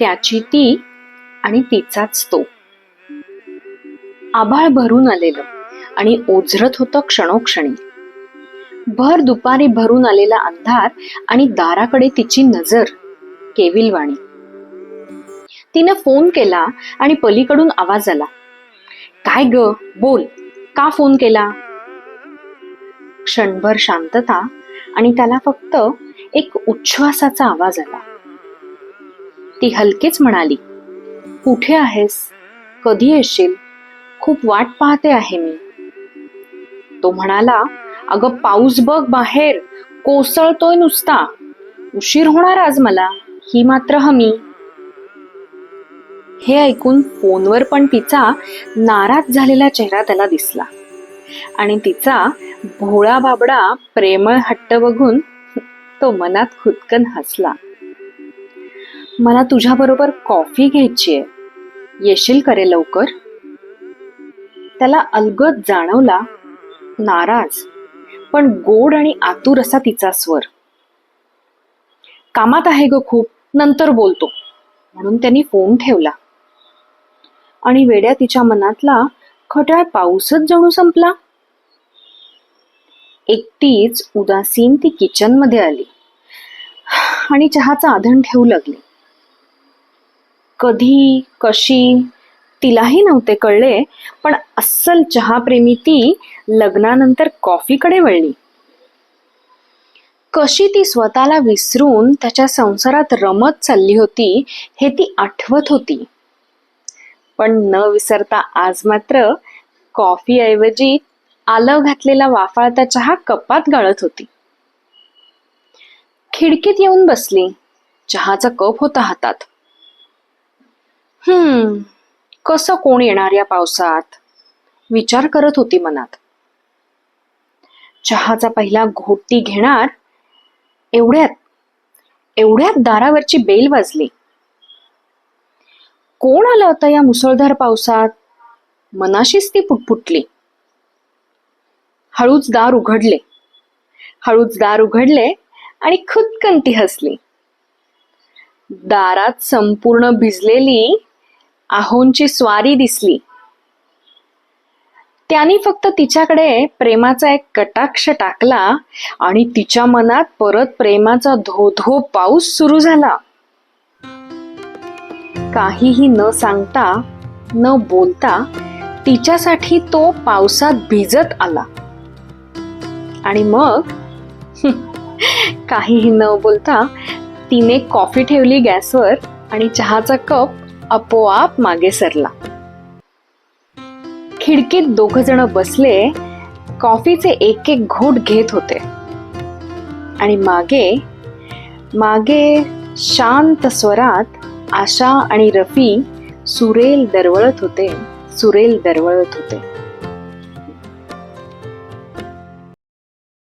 त्याची ती आणि तिचाच तो. आभाळ भरून आलेलं आणि ओझरत होतं क्षणोक्षणी. भर दुपारी भरून आलेला अंधार आणि दाराकडे तिची नजर केविलवाणी. तिने फोन केला आणि पलीकडून आवाज आला, काय ग, बोल, का फोन केला? क्षणभर शांतता आणि त्याला फक्त एक उच्छ्वासाचा आवाज आला. ती हलकेच म्हणाली, कुठे आहेस? कधी येशील? खूप वाट पाहते आहे मी. तो म्हणाला, अगं पाऊस बघ बाहेर, कोसळतोय नुसता. उशीर होणार आज मला, ही मात्र हमी. हे ऐकून फोनवर पण तिचा नाराज झालेला चेहरा त्याला दिसला आणि तिचा भोळा बाबडा प्रेमळ हट्ट बघून तो मनात खुदकन हसला. मला तुझ्या बरोबर कॉफी घ्यायचीय, येशील करे लवकर? त्याला अलगद जाणवला नाराज पण गोड आणि आतुर असा तिचा स्वर. कामात आहे ग खूप, नंतर बोलतो, म्हणून त्यांनी फोन ठेवला. आणि वेड्या तिच्या मनातला खट्याळ पाऊसच जणू संपला. एकटीच उदासीन ती किचन मध्ये आली आणि चहाचा आधण ठेवू लागली. कधी कशी तिलाही नव्हते कळले, पण अस्सल चहाप्रेमी ती लग्नानंतर कॉफीकडे वळली. कशी ती स्वतःला विसरून त्याच्या संसारात रमत चालली होती हे ती आठवत होती. पण न विसरता आज मात्र कॉफी ऐवजी आलं घातलेला वाफाळता चहा कपात गाळत होती. खिडकीत येऊन बसली, चहाचा कप होता हातात. कसं कोण येणार या पावसात, विचार करत होती मनात. चहाचा पहिला घोट ती घेणार एवढ्यात दारावरची बेल वाजली. कोण आलं होतं या मुसळधार पावसात, मनाशीच ती पुटपुटली. हळूच दार उघडले आणि खुदकन ती हसली. दारात संपूर्ण भिजलेली आहोंची स्वारी दिसली. त्याने फक्त तिच्याकडे प्रेमाचा एक कटाक्ष टाकला आणि तिच्या मनात परत प्रेमाचा धो पाऊस सुरू झाला. काहीही न सांगता न बोलता तिच्यासाठी तो पावसात भिजत आला. आणि मग काहीही न बोलता तिने कॉफी ठेवली गॅसवर आणि चहाचा कप आपोआप मागे सरला. खिडकीत दोघ जण बसले, कॉफीचे एक एक घोट घेत होते आणि मागे शांत स्वरात आशा आणि रफी सुरेल दरवळत होते.